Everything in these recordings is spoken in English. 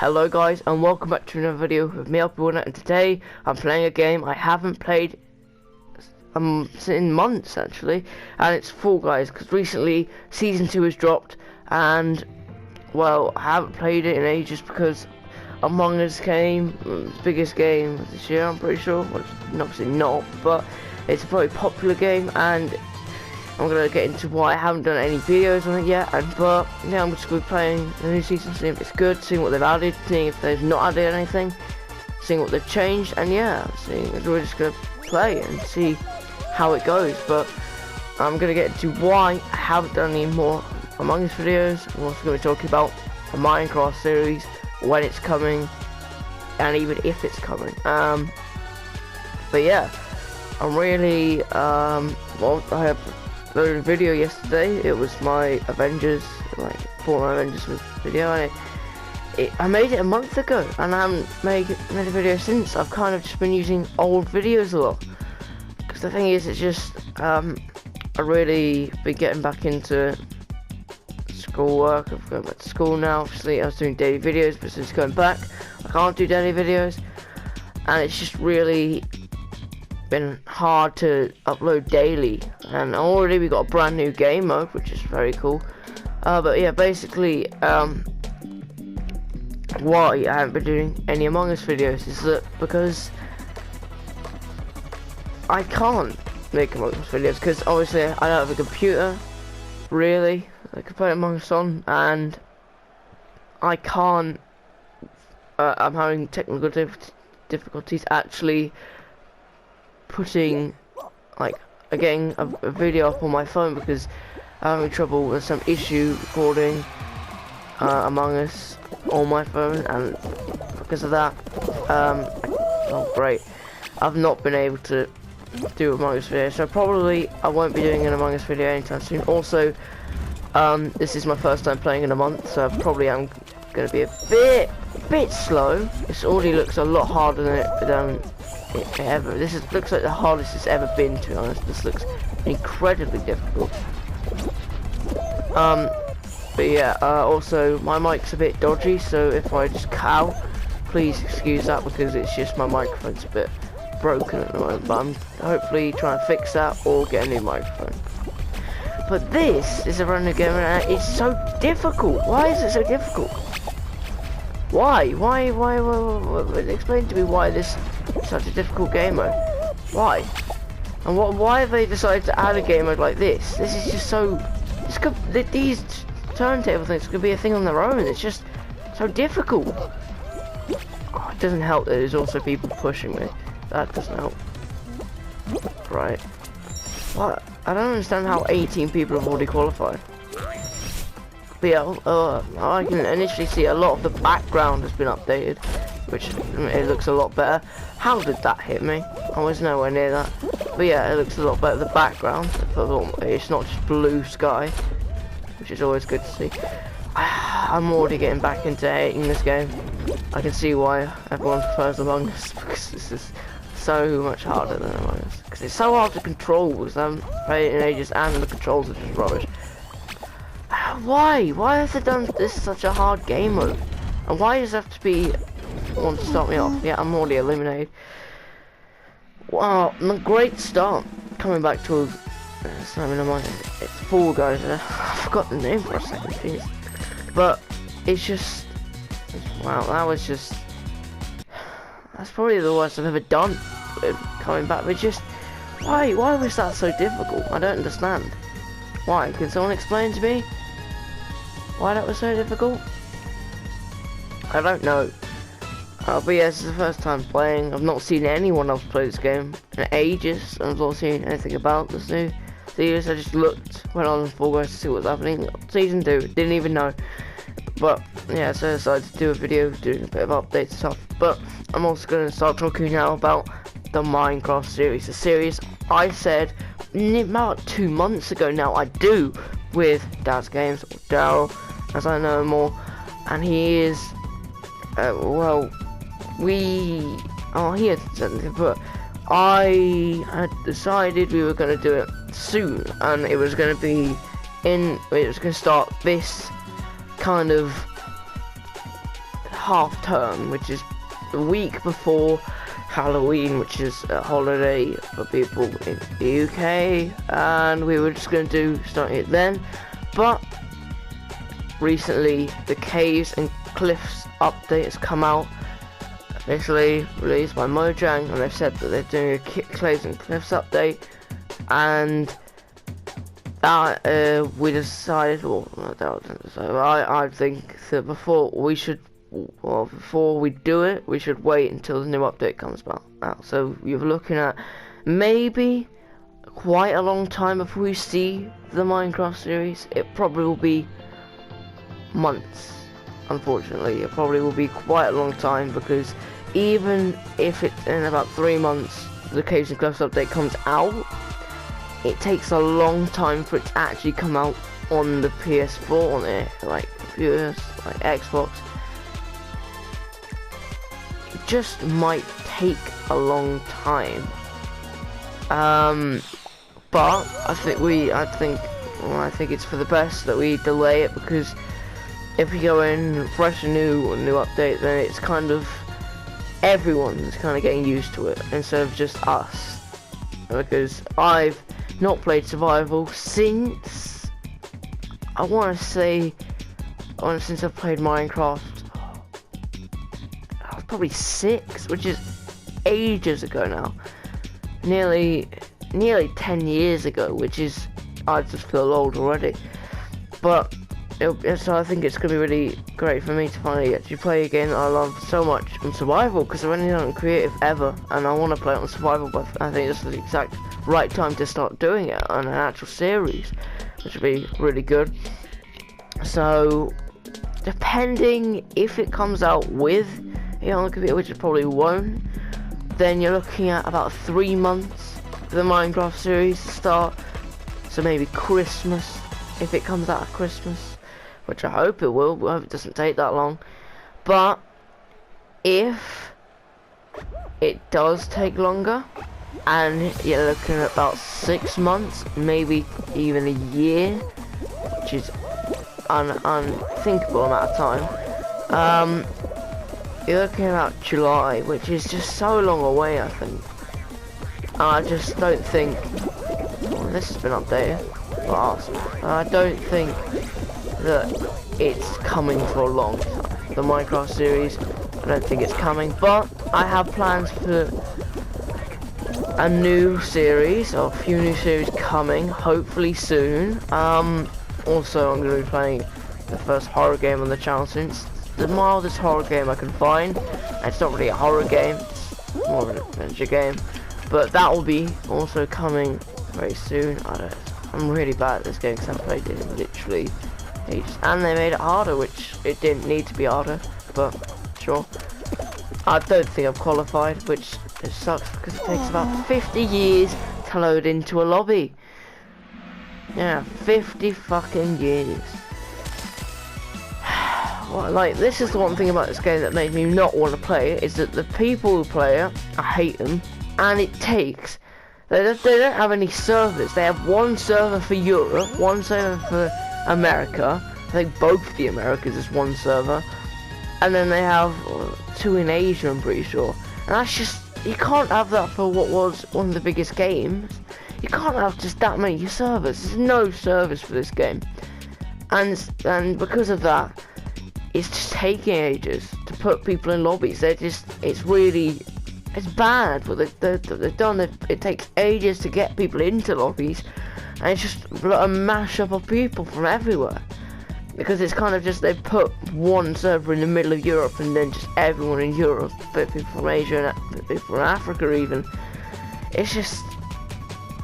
Hello guys, and welcome back to another video with me, Upwarner, and today I'm playing a game I haven't played in months actually, and it's Fall Guys, because recently Season 2 has dropped, and well, I haven't played it in ages because Among Us came, the biggest game of this year, I'm pretty sure. Well, obviously not, but it's a very popular game, and I'm gonna get into why I haven't done any videos on it yet, but yeah, I'm just gonna be playing the new season, seeing if it's good, seeing what they've added, seeing if they've not added anything, seeing what they've changed, and yeah, we're just gonna play and see how it goes. But I'm gonna get into why I haven't done any more Among Us videos. I'm also gonna be talking about the Minecraft series, when it's coming, and even if it's coming. But yeah, I'm really well, I have uploaded a video yesterday. It was my Avengers, for my Avengers video, and I made it a month ago, and I haven't made a video since. I've kind of just been using old videos a lot, because the thing is, it's just I really been getting back into schoolwork. I've gone back to school now. Obviously I was doing daily videos, but since going back I can't do daily videos, and it's just really been hard to upload daily. And already we got a brand new game mode, which is very cool. But yeah, basically why I haven't been doing any Among Us videos is that because I can't make Among Us videos, because obviously I don't have a computer really I can play Among Us on, and I can't I'm having technical difficulties actually putting getting a video up on my phone, because I'm having trouble with some issue recording Among Us on my phone, and because of that oh great, I've not been able to do Among Us video, so probably I won't be doing an Among Us video anytime soon. Also this is my first time playing in a month, so probably I'm gonna be a bit slow. This already looks a lot harder than it ever. Looks like the hardest it's ever been, to be honest. This looks incredibly difficult. But yeah, also my mic's a bit dodgy, so if I just cow, please excuse that, because it's just my microphone's a bit broken at the moment. But I'm hopefully trying to fix that or get a new microphone. But this is a random game, and it's so difficult. Why is it so difficult? Why? Explain to me why this is such a difficult game mode. Why? And why have they decided to add a game mode like this? This is just so... these turntable things could be a thing on their own. It's just so difficult. Oh, it doesn't help that there's also people pushing me. That doesn't help. Right. What? I don't understand how 18 people have already qualified. But yeah, I can initially see a lot of the background has been updated, which it looks a lot better. How did that hit me? I was nowhere near that. But yeah, it looks a lot better. The background, it's not just blue sky, which is always good to see. I'm already getting back into hating this game. I can see why everyone prefers Among Us, because this is so much harder than Among Us. Because it's so hard to control, because I haven't played it in ages, and the controls are just rubbish. Why? Why have they done this such a hard game mode? And why does it have to be one to start me off? Yeah, I'm already eliminated. Wow, a great start. Coming back to it's Fall Guys. I forgot the name for a second, jeez. But it's just, wow, that's probably the worst I've ever done with coming back. But just, why was that so difficult? I don't understand. Why? Can someone explain to me why that was so difficult? I don't know. But yeah, this is the first time playing. I've not seen anyone else play this game in ages. I've not seen anything about this new series. I just went on Fall Guys to see what's happening. Season 2, didn't even know. But yeah, so I decided to do a video doing a bit of update stuff. But I'm also going to start talking now about the Minecraft series. The series I said about 2 months ago now I do with Dad's Games, or Daryl as I know him more, and he is well, he had something, but I had decided we were going to do it soon, and it was going to start this kind of half term, which is the week before Halloween, which is a holiday for people in the UK, and we were just going to start it then. But recently, the Caves and Cliffs update has come out, officially released by Mojang, and they've said that they're doing a Caves and Cliffs update, and we decided, I think that before we do it, we should wait until the new update comes out. So you're looking at maybe quite a long time before we see the Minecraft series. It probably will be months, unfortunately. It probably will be quite a long time, because even if it's in about 3 months the Caves and Cliffs update comes out, it takes a long time for it to actually come out on the PS4, on it, like PS, like Xbox. It just might take a long time. But I think it's for the best that we delay it, because if we go in fresh and new update, then it's kind of everyone's kind of getting used to it instead of just us. Because I've not played survival since I want to say since I've played Minecraft. I was probably 6, which is ages ago now. Nearly 10 years ago, which is, I just feel old already. But so I think it's gonna be really great for me to finally actually play again. I love so much on survival, because I've only done it on creative ever, and I want to play it on survival, but I think it's the exact right time to start doing it on an actual series, which would be really good. So depending if it comes out with it on the computer, which it probably won't, then you're looking at about 3 months for the Minecraft series to start. So maybe Christmas, if it comes out at Christmas, which I hope it will. I hope it doesn't take that long. But if it does take longer, and you're looking at about 6 months, maybe even a year, which is unthinkable amount of time. You're looking at about July, which is just so long away, I think. I just don't think, this has been updated fast. I don't think that it's coming for a long time. The Minecraft series, I don't think it's coming, but I have plans for a new series, or a few new series coming, hopefully soon. Also, I'm going to be playing the first horror game on the channel since the mildest horror game I can find. It's not really a horror game, it's more of an adventure game, but that will be also coming very soon. I'm really bad at this game because I played it literally ages, and they made it harder, which it didn't need to be harder, but sure. I don't think I've qualified, which it sucks because it takes about 50 years to load into a lobby. Yeah, 50 fucking years. Well, like, this is the one thing about this game that made me not want to play it, is that the people who play it, I hate them, and it takes, they don't have any servers. They have one server for Europe, one server for America, I think both the Americas is one server, and then they have 2 in Asia, I'm pretty sure. And that's just, you can't have that for what was one of the biggest games. You can't have just that many servers. There's no servers for this game, and because of that, it's just taking ages to put people in lobbies. It's bad what they've done. It takes ages to get people into lobbies, and it's just a mashup of people from everywhere. Because it's kind of just, they've put one server in the middle of Europe, and then just everyone in Europe, but people from Asia and people from Africa even. It's just,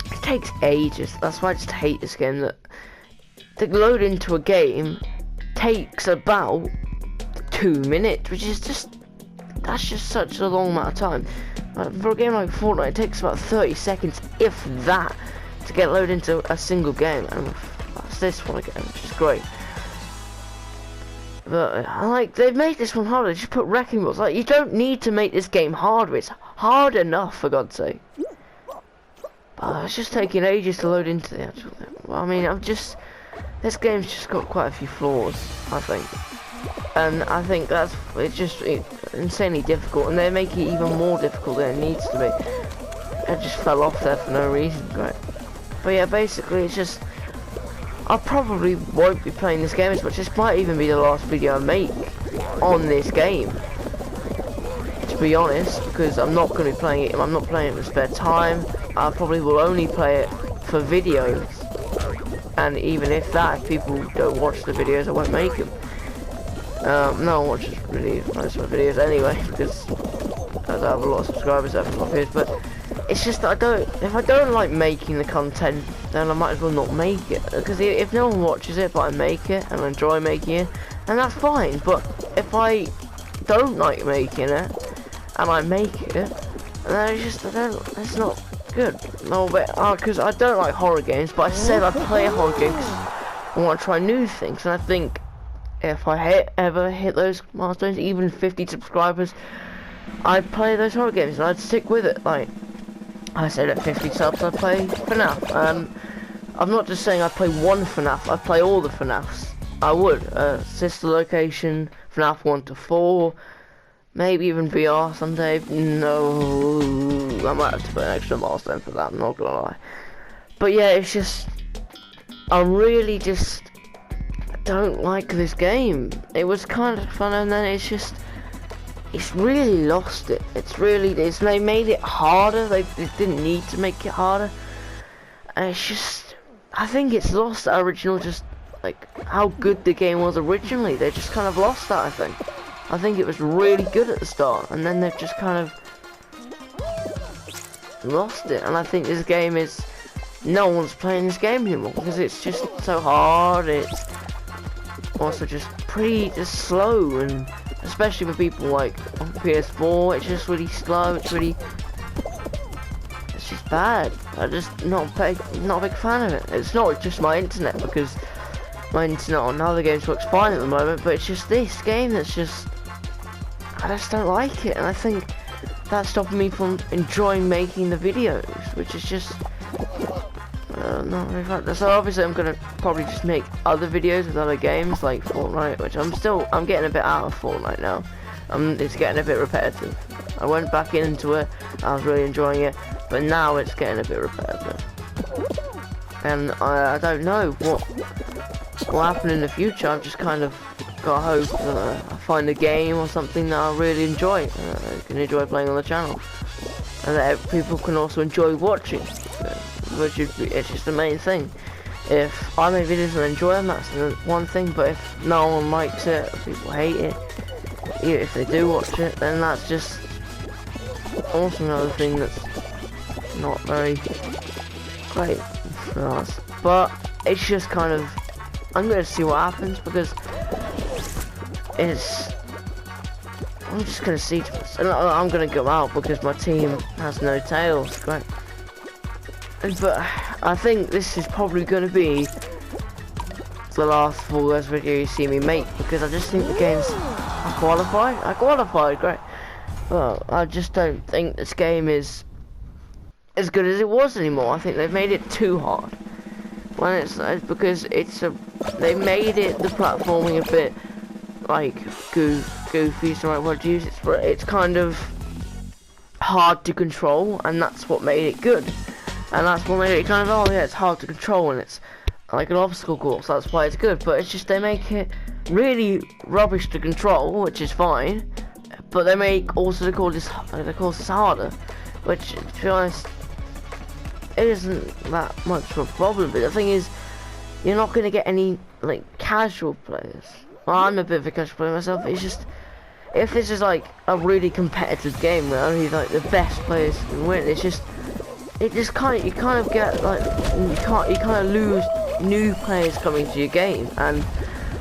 it takes ages. That's why I just hate this game, that to load into a game takes about 2 minutes, which is just, that's just such a long amount of time. For a game like Fortnite, it takes about 30 seconds, if that, to get loaded into a single game, and that's this one again, which is great. But, like, they've made this one harder. They just put wrecking balls. Like, you don't need to make this game harder. It's hard enough, for God's sake. But it's just taking ages to load into the actual thing. Well, I mean, this game's just got quite a few flaws, I think. and I think it's insanely difficult, and they make it even more difficult than it needs to be. It just fell off there for no reason, right? But yeah, basically it's just, I probably won't be playing this game as much. This might even be the last video I make on this game, to be honest, because I'm not going to be playing it. I'm not playing it in spare time. I probably will only play it for videos, and even if if people don't watch the videos, I won't make them. No one watches really most of my videos anyway, because I don't have a lot of subscribers after my videos, but it's just that if I don't like making the content, then I might as well not make it, because if no one watches it but I make it and I enjoy making it, and that's fine. But if I don't like making it and I make it, then it's not good. No, but because I don't like horror games, but I said I play horror games. I want to try new things, and I think if I ever hit those milestones, even 50 subscribers, I'd play those horror games and I'd stick with it. Like I said, at 50 subs I play FNAF. I'm not just saying I play one FNAF, I play all the FNAFs. I would. Sister Location, FNAF 1 to 4, maybe even VR someday. No, I might have to put an extra milestone for that, I'm not gonna lie. But yeah, it's just, I really just don't like this game. It was kind of fun, and then it's really lost it. They made it harder. They didn't need to make it harder, and it's just, I think it's lost that original, just like how good the game was originally. They just kind of lost that. I think it was really good at the start, and then they've just kind of lost it. And I think this game is, no one's playing this game anymore because it's just so hard. It's also just slow, and especially for people like on PS4, it's just really slow. It's just bad. I'm just not a big fan of it. It's not just my internet, because my internet on other games works fine at the moment, but it's just this game that's just, I just don't like it, and I think that's stopping me from enjoying making the videos, which is just not very fun. So obviously I'm gonna probably just make other videos with other games like Fortnite, which I'm getting a bit out of Fortnite now. It's getting a bit repetitive. I went back into it, I was really enjoying it, but now it's getting a bit repetitive. And I don't know what will happen in the future. I've just kind of got hope that I find a game or something that I really enjoy, I can enjoy playing on the channel, and that people can also enjoy watching. Which it's just the main thing. If I make videos and enjoy them, that's the one thing, but if no one likes it, or people hate it, even if they do watch it, then that's just also another thing that's not very great for us. But it's just kind of, I'm gonna see what happens, because I'm just gonna see, and I'm gonna go out because my team has no tails. Great. But I think this is probably going to be the last Fall Guys video you see me make, because I just think the game's, I qualified, great. Well, I just don't think this game is as good as it was anymore. I think they've made it too hard. When it's because they made it, the platforming a bit like goofy is the right word to use. It's kind of hard to control, and that's what made it good. And that's what made it kind of, oh yeah, it's hard to control, and it's like an obstacle course, that's why it's good. But it's just, they make it really rubbish to control, which is fine, but they make also the course harder, which, to be honest, it isn't that much of a problem. But the thing is, you're not going to get any like casual players. Well, I'm a bit of a casual player myself. It's just, if this is like a really competitive game where only like the best players can win, it's just, you kind of get like, you kind of lose new players coming to your game, and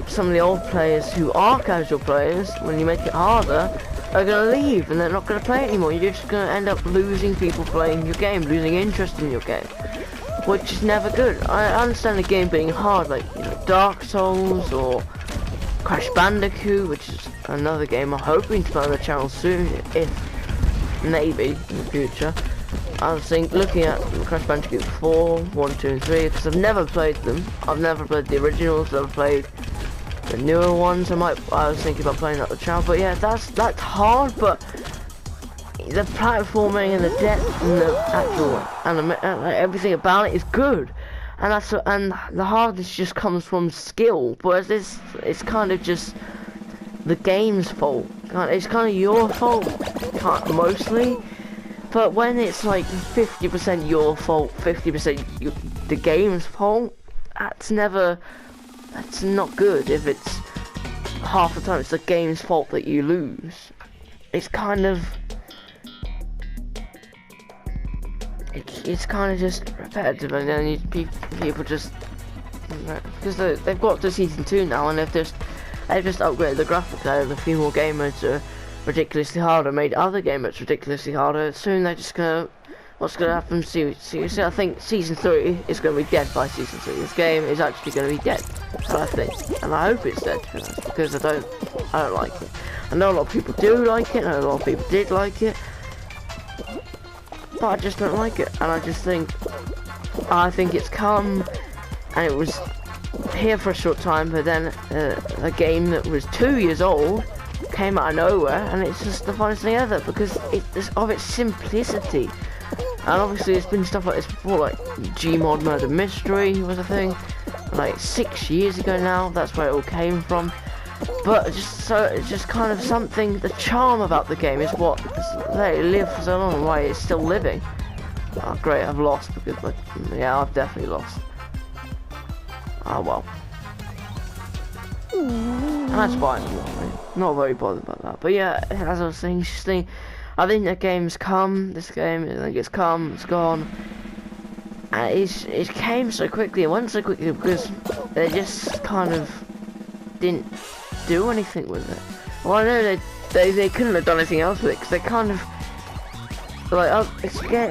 some of the old players who are casual players, when you make it harder, are gonna leave and they're not gonna play it anymore. You're just gonna end up losing people playing your game, losing interest in your game, which is never good. I understand the game being hard, like, you know, Dark Souls or Crash Bandicoot, which is another game I'm hoping to play on the channel soon, if maybe in the future. I was looking at Crash Bandicoot 4, 1, 2 and 3, because I've never played them. I've never played the originals, I've played the newer ones. I was thinking about playing that with channel, but yeah, that's hard. But the platforming and the depth and the actual and everything about it is good, and the hardness just comes from skill. Whereas it's kind of just the game's fault. It's kind of your fault, mostly. But when it's like 50% your fault, 50% the game's fault, that's not good. If it's half the time it's the game's fault that you lose, it's kind of just repetitive, and then people just, because they've got to season 2 now, and they've just upgraded the graphics, added a few more game modes that are ridiculously harder, made other game modes ridiculously harder. Soon they're just gonna, what's gonna happen? See, I think season 3 is gonna be dead by season 3. This game is actually gonna be dead, and I think, and I hope it's dead, because I don't like it. I know a lot of people do like it, I know a lot of people did like it, but I just don't like it, and I think it's come, and it was here for a short time, but then a game that was 2 years old came out of nowhere, and it's just the funnest thing ever, because it's of its simplicity. And obviously there's been stuff like this before, like Gmod Murder Mystery was a thing, like 6 years ago now. That's where it all came from. But it's just kind of something, the charm about the game is what let it live for so long, and why it's still living. Oh great, I've lost, because like, yeah, I've definitely lost. Oh well. And that's fine, not very bothered about that. But yeah, as I was saying, I think the game's come, I think it's come, it's gone. And it came so quickly, it went so quickly, because they just kind of didn't do anything with it. Well, I know they couldn't have done anything else with it, because they kind of, like,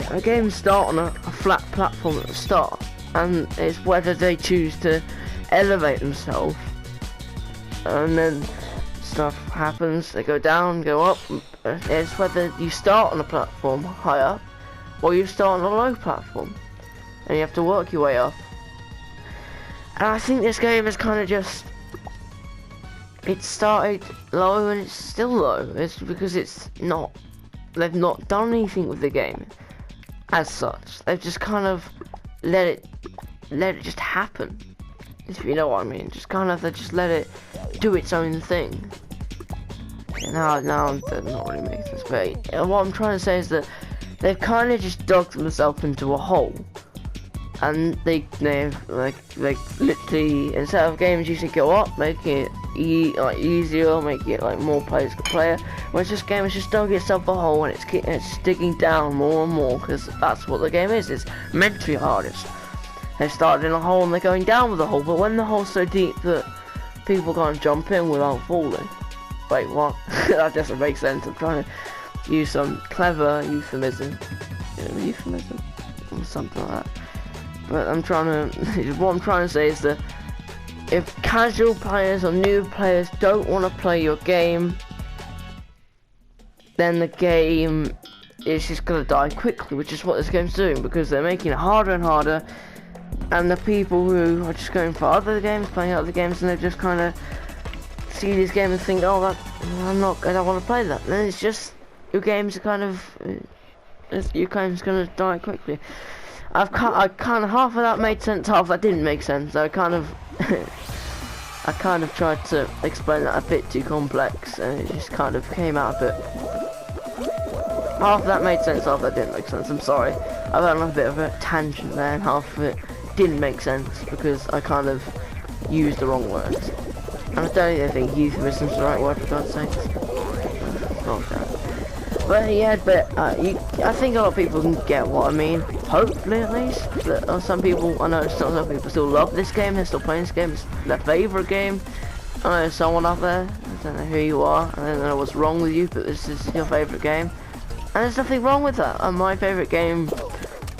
a game start on a flat platform at the start, and it's whether they choose to elevate themselves, and then stuff happens, they go down, go up. It's whether you start on a platform high up, or you start on a low platform, and you have to work your way up. And I think this game is kind of just, it started low and it's still low. It's because they've not done anything with the game as such. They've just kind of let it just happen, if you know what I mean. Just kind of, they just let it do its own thing. Now that not really makes sense, but what I'm trying to say is that they've kind of just dug themselves into a hole, and they've like literally, instead of games used to go up, making it like easier, making it like more players could play it, whereas this game has just dug itself a hole, and it's digging down more and more, because that's what the game is. It's meant to be hardest. They started in a hole and they're going down with the hole, but when the hole's so deep that people can't jump in without falling. Wait, what? That doesn't make sense. I'm trying to use some clever euphemism, or something like that. But what I'm trying to say is that if casual players or new players don't want to play your game, then the game is just gonna die quickly, which is what this game's doing, because they're making it harder and harder, and the people who are just going for other games, playing other games, and they just kind of see this game and think, oh, I don't want to play that. Then it's just, your game's gonna die quickly. I kind of, half of that made sense, half of that didn't make sense. I kind of tried to explain that a bit too complex, and it just kind of came out a bit. Half of that made sense, half of that didn't make sense. I'm sorry. I went on a bit of a tangent there, and half of it didn't make sense because I kind of used the wrong words. And I don't even think euphemism is the right word, for God's sake. But yeah, I think a lot of people can get what I mean. Hopefully, at least. But some people, I know some people still love this game. They're still playing this game. It's their favourite game. I know there's someone out there. I don't know who you are. I don't know what's wrong with you, but this is your favourite game. And there's nothing wrong with that. And my favourite game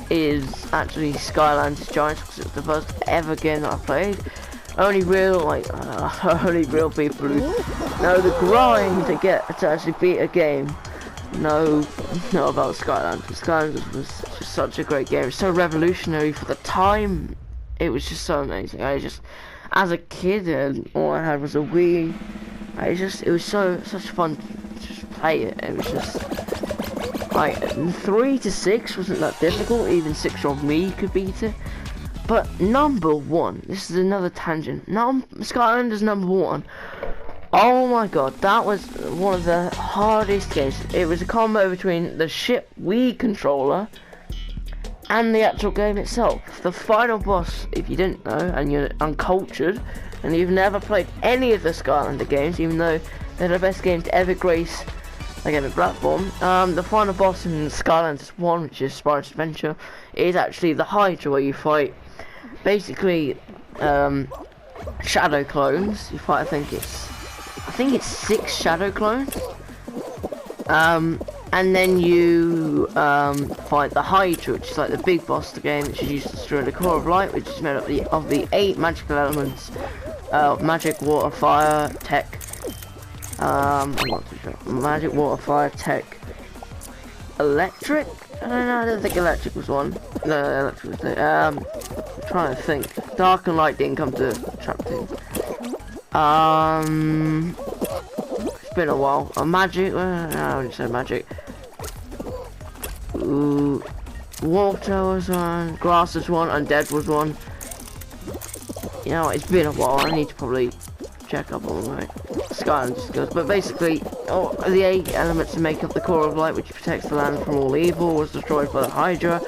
is actually Skylanders Giants, because it's the first ever game that I played. Only real people who know the grind to actually beat a game know about Skylanders. Skylanders was just such a great game. It's so revolutionary for the time. It was just so amazing. I just as a kid, and all I had was a Wii. It was such fun to just play it. It was just like 3 to 6 wasn't that difficult. Even 6-year-old me could beat it. But number 1, this is another tangent. Skylanders number 1. Oh my god, that was one of the hardest games. It was a combo between the ship Wii controller and the actual game itself. The final boss, if you didn't know and you're uncultured and you've never played any of the Skylander games, even though they're the best game to ever grace a gaming platform, the final boss in Skylanders 1, which is Spyro's Adventure, is actually the Hydra, where you fight basically shadow clones. You fight, I think it's 6 shadow clones. And then you fight the Hydra, which is like the big boss of the game, which is used to destroy the core of light, which is made up of the 8 magical elements: magic, water, fire, tech. Magic, water, fire, tech, electric. I don't think electric was one. No, electric was the. I'm trying to think. Dark and light didn't come to trap team. It's been a while. Magic. No, I wouldn't say magic. Ooh, water was one. Grass was one. Undead was one. You know, it's been a while. I need to probably check up on my Skylanders skills. But basically, the 8 elements that make up the core of light, which protects the land from all evil, was destroyed by the Hydra,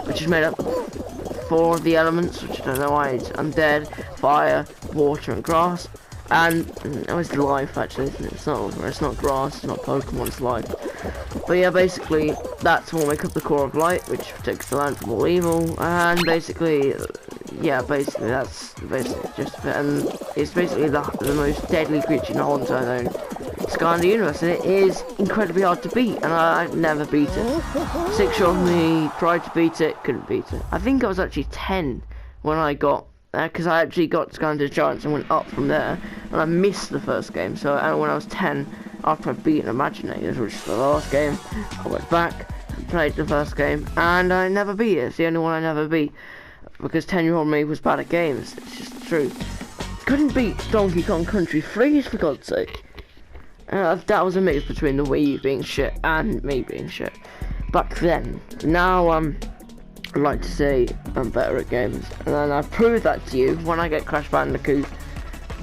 which is made up of 4 of the elements, which I don't know why. It's undead, fire, water, and grass. And it's life, actually, isn't it? It's not grass, it's not Pokemon, it's life. But yeah, basically, that's what makes up the core of light, which protects the land from all evil. And basically, yeah, that's basically just it. And it's basically the most deadly creature in the whole entire Skylander universe, and it is incredibly hard to beat, and I never beat it. 6-year-old me tried to beat it, couldn't beat it. I think I was actually 10 when I got because I actually got Skylanders Giants and went up from there, and I missed the first game. So when I was 10, after I'd beaten Imaginators, which was the last game, I went back and played the first game, and I never beat it. It's the only one I never beat, because 10-year-old me was bad at games. It's just true. Couldn't beat Donkey Kong Country Freeze, for God's sake. That was a mix between the Wii U being shit and me being shit back then. Now I'd like to say I'm better at games, and then I prove that to you when I get Crash Bandicoot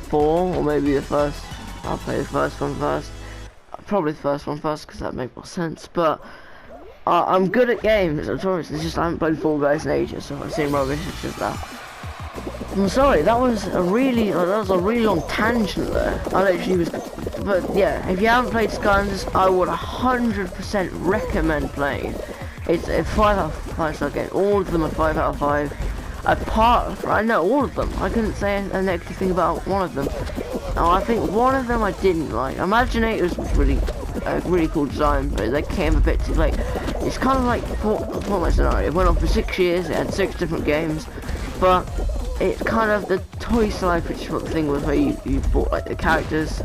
4, or maybe the first. I'll play the first one first. Probably the first one first, because that makes more sense. But I'm good at games. It's just I haven't played Fall Guys in ages, so I seem rubbish. It's just that. I'm sorry, that was a really long tangent there. I literally was, but yeah, if you haven't played Skylanders, I would 100% recommend playing. It's a 5 out of 5 star game. All of them are 5 out of 5. I know all of them. I couldn't say a negative thing about one of them. Oh, I think one of them I didn't like. Imaginators was really cool design, but they came a bit too late. It's kind of like Fortnite scenario. It went on for 6 years. It had 6 different games, but it's kind of the Toy Life, which is what the thing was, where you bought like the characters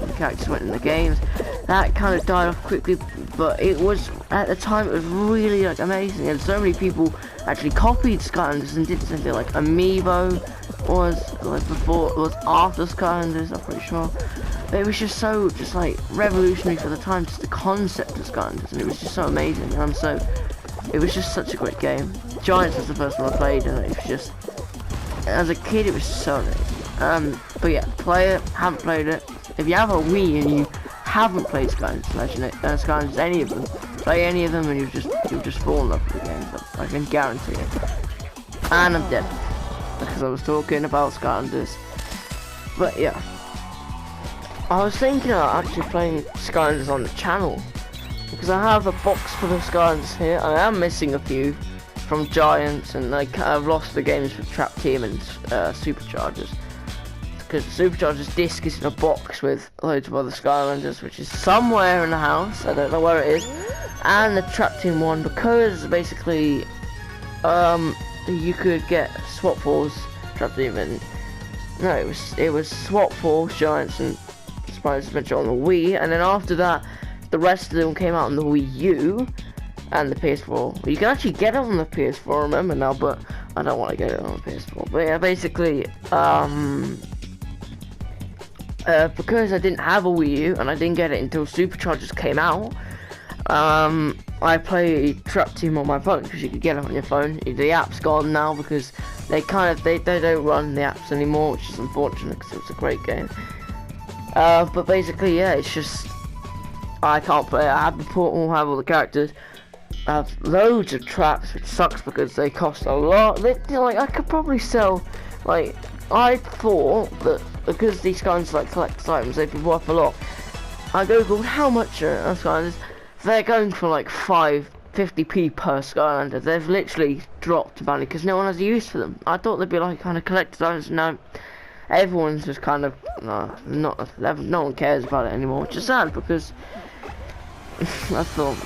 went in the games. That kind of died off quickly, but it was, at the time, it was really like amazing, and so many people actually copied Skylanders and did something like Amiibo was like after Skylanders, I'm pretty sure. But it was just like revolutionary for the time, just the concept of Skylanders, and it was just so amazing, and it was just such a great game. Giants was the first one I played, and it was just, as a kid, it was so amazing. But yeah, play it. Haven't played it. If you have a Wii and you haven't played Skylanders, any of them, play any of them, and you'll just fall in love with the game. I can guarantee it. And I'm dead because I was talking about Skylanders. But yeah, I was thinking of actually playing Skylanders on the channel, because I have a box full of Skylanders here. I am missing a few from Giants, and I've lost the games for Trap Team and Superchargers, because Superchargers disc is in a box with loads of other Skylanders, which is somewhere in the house. I don't know where it is. And the Trap Team one, because basically you could get Swap Force, Trap Team, and no, it was Swap Force, Giants, and Spyro's Adventure on the Wii, and then after that the rest of them came out on the Wii U and the PS4. You can actually get it on the PS4, I remember now, but I don't want to get it on the PS4. But yeah, basically, because I didn't have a Wii U and I didn't get it until Superchargers came out. I play Trap Team on my phone because you could get it on your phone. The app's gone now because they don't run the apps anymore, which is unfortunate because it was a great game. But basically, yeah, it's just I can't play. I have the Portal, I have all the characters. I have loads of traps, which sucks because they cost a lot. Like I could probably sell, like I thought that because these kinds of like collector's items, they'd be worth a lot. I googled how much Skylanders. They're going for like 50p per Skylander. They've literally dropped value because no one has a use for them. I thought they'd be like kind of collector's items. No, everyone's just kind of no one cares about it anymore, which is sad because I thought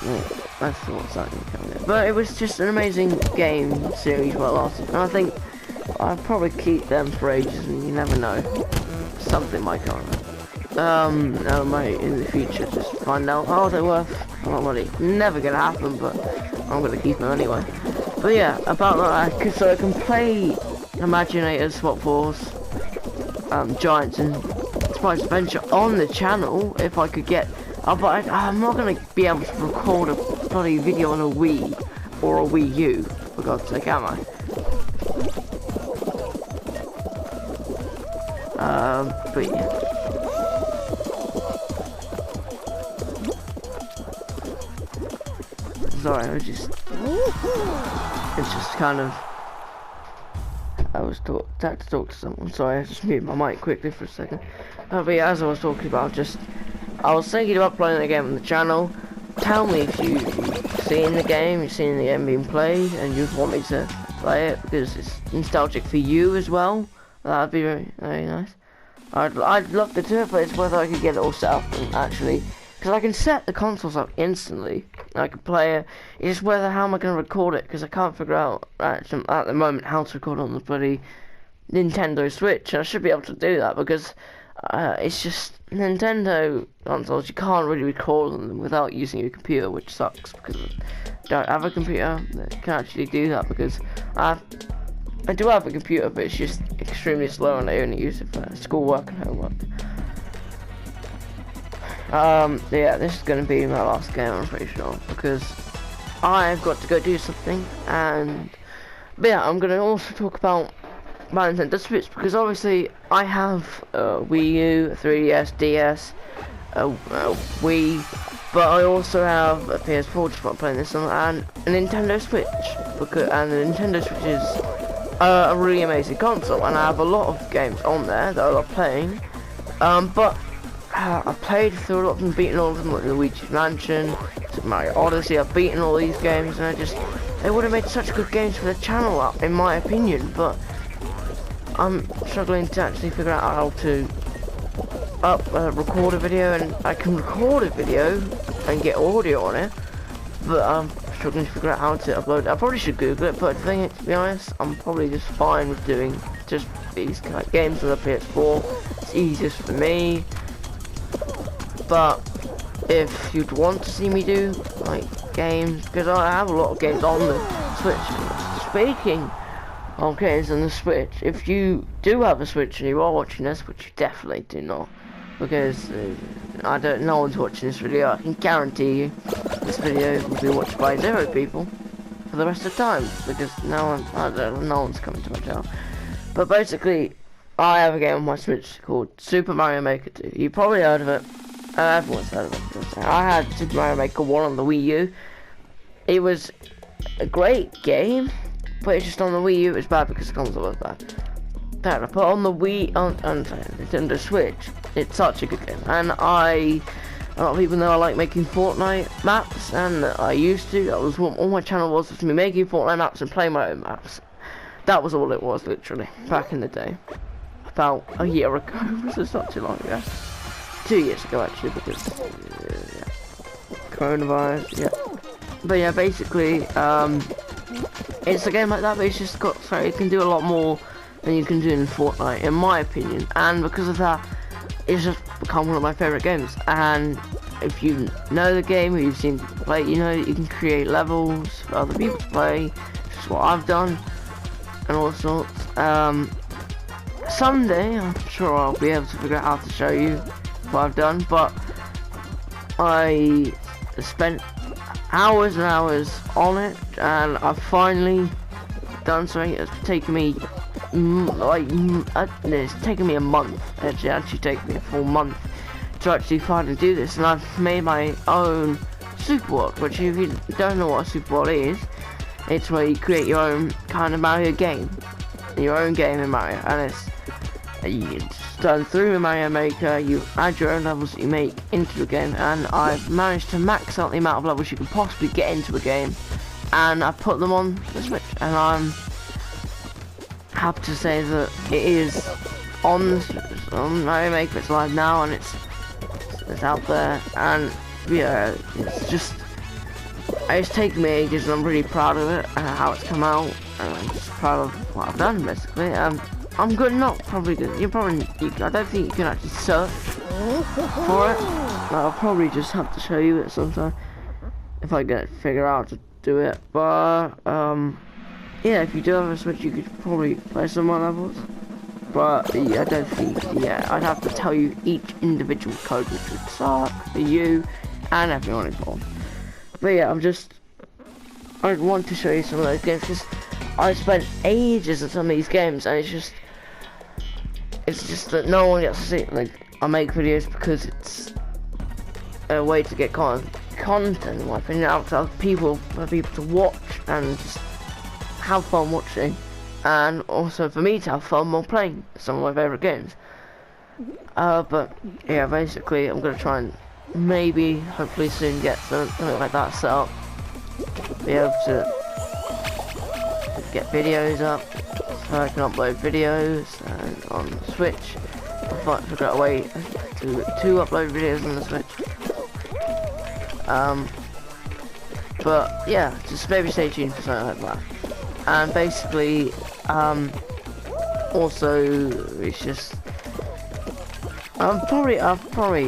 something would come in. But it was just an amazing game series while it lasted, and I think I'll probably keep them for ages, and you never know, something might come. I might in the future just find out, oh, they're worth a lot of money. Never gonna happen, but I'm gonna keep them anyway. But yeah, about that, so I can play Imaginators, Swap Force, Giants, and Spice Adventure on the channel if I could get. But I'm not gonna be able to record a bloody video on a Wii or a Wii U, for God's sake, am I? But yeah. Sorry, it's just kind of, I had to talk to someone. Sorry, I just muted my mic quickly for a second. But yeah, as I was talking about, I was thinking of uploading the game on the channel. Tell me if you've seen the game, you've seen the game being played, and you want me to play it because it's nostalgic for you as well. That'd be very, very nice. I'd love to do it, but it's whether I could get it all set up and actually, because I can set the consoles up instantly. I can play it. It's whether how am I going to record it, because I can't figure out at the moment how to record on the bloody Nintendo Switch. And I should be able to do that because it's just Nintendo consoles. You can't really record on them without using your computer, which sucks because I don't have a computer that can actually do that. Because I do have a computer, but it's just extremely slow, and I only use it for schoolwork and homework. Yeah, this is going to be my last game, I'm pretty sure, because I've got to go do something, and but yeah, I'm going to also talk about my Nintendo Switch, because obviously I have a Wii U, a 3DS, DS, a Wii, but I also have a PS4 just for playing this on, and a Nintendo Switch, and the Nintendo Switch is a really amazing console, and I have a lot of games on there that I love playing, but I've played through a lot of them, beaten all of them, like Luigi's Mansion, Super Mario Odyssey. I've beaten all these games, and they would have made such good games for the channel, in my opinion, but I'm struggling to actually figure out how to record a video, and I can record a video and get audio on it, but I'm struggling to figure out how to upload it. I probably should Google it, but the thing is, to be honest, I'm probably just fine with doing just these kind of games on the PS4. It's easiest for me. But if you'd want to see me do like games, because I have a lot of games on the Switch. Speaking of games on the Switch, if you do have a Switch and you are watching this, which you definitely do not, because no one's watching this video, I can guarantee you this video will be watched by 0 people for the rest of the time, because no one's coming to my channel. But basically, I have a game on my Switch called Super Mario Maker 2. You probably heard of it. Everyone's heard of it. I had Super Mario Maker 1 on the Wii U. It was a great game, but it's just on the Wii U it was bad because the console was bad. But on the Wii, on Nintendo Switch, it's such a good game. And a lot of people know I like making Fortnite maps, and I used to. That was what all my channel was me making Fortnite maps and playing my own maps. That was all it was, literally, back in the day. About a year ago. This is not too long ago. 2 years ago, actually, because coronavirus, yeah. But yeah, basically, it's a game like that, but it's just it can do a lot more than you can do in Fortnite, in my opinion. And because of that, it's just become one of my favourite games. And if you know the game, or you've seen people play, you know that you can create levels for other people to play, which is what I've done, and all sorts. Sunday, I'm sure I'll be able to figure out how to show you what I've done, but I spent hours and hours on it, and I've finally done something. It's taken me it's taken me a month. It's actually taken me a full month to actually finally do this, and I've made my own Super World, which if you don't know what a Super World is, it's where you create your own kind of Mario game, your own game in Mario, and it's done through Mario Maker. You add your own levels that you make into the game, and I've managed to max out the amount of levels you can possibly get into a game, and I put them on the Switch, and I'm happy to say that it is on Mario Maker. It's live now, and it's out there, and yeah, it's taken me ages, and I'm really proud of it, how it's come out, and I'm just proud of what I've done, basically. I'm good, not probably good. I don't think you can actually search for it. I'll probably just have to show you it sometime if I can figure out how to do it. But yeah, if you do have a Switch, you could probably play some more levels. But yeah, I don't think. Yeah, I'd have to tell you each individual code, which would suck for you and everyone involved. But yeah, I want to show you some of those games because I spent ages on some of these games, and it's just that no one gets to see it. Like, I make videos because it's a way to get content, in my opinion, out to people, for people to watch and just have fun watching, and also for me to have fun while playing some of my favourite games. But yeah, basically I'm gonna try and maybe, hopefully soon, get something like that set up, be able to get videos up, so I can upload videos and on the Switch. I've figured out a way to upload videos on the Switch. But yeah, just maybe stay tuned for something like that. And basically, also, it's just I've probably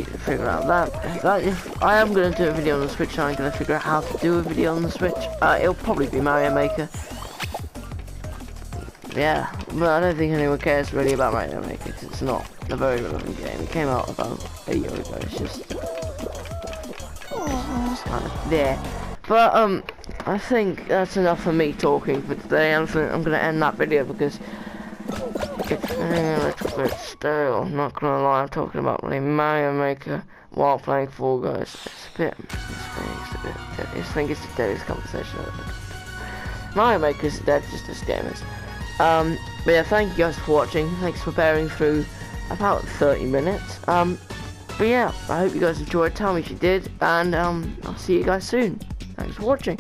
figured out that if I am going to do a video on the Switch, I'm going to figure out how to do a video on the Switch. It'll probably be Mario Maker. Yeah, but I don't think anyone cares really about Mario Maker because it's not a very relevant game. It came out about a year ago. It's just kind of there. But I think that's enough for me talking for today. I'm going to end that video because it's getting a little bit stale. I'm not gonna lie, I'm talking about playing Mario Maker while playing Fall Guys. I think it's today's conversation. Mario Maker's dead, just as game is. But yeah, thank you guys for watching. Thanks for bearing through about 30 minutes. But yeah, I hope you guys enjoyed. Tell me if you did, and I'll see you guys soon. Thanks for watching.